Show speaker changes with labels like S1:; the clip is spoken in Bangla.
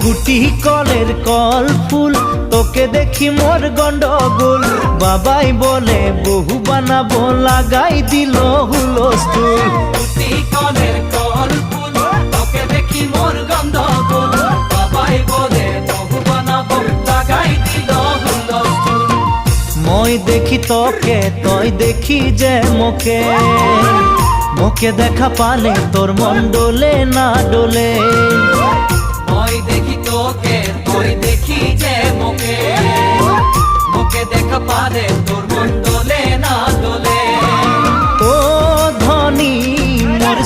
S1: গুটি কলের কল ফুল, তোকে দেখি মোর গন্ডগোল। বাবাই বলে বহু বানাবো, লাগাই দিল হুলস্থুল।
S2: গুটি কলের কল ফুল, তোকে দেখি মোর গন্ডগোল। বাবাই বলে বহু বানাবো, লাগাই দিল হুলস্থুল।
S1: মই দেখি তোকে, তই দেখি যে মোকে, মোকে দেখা পালে তোর মন ডোলে না ডোলে।
S2: মই দেখি তোকে, তুই দেখি যে মোকে, মোকে দেখা পালে তোর মন দোলে না দোলে।
S1: ও ধনী মোর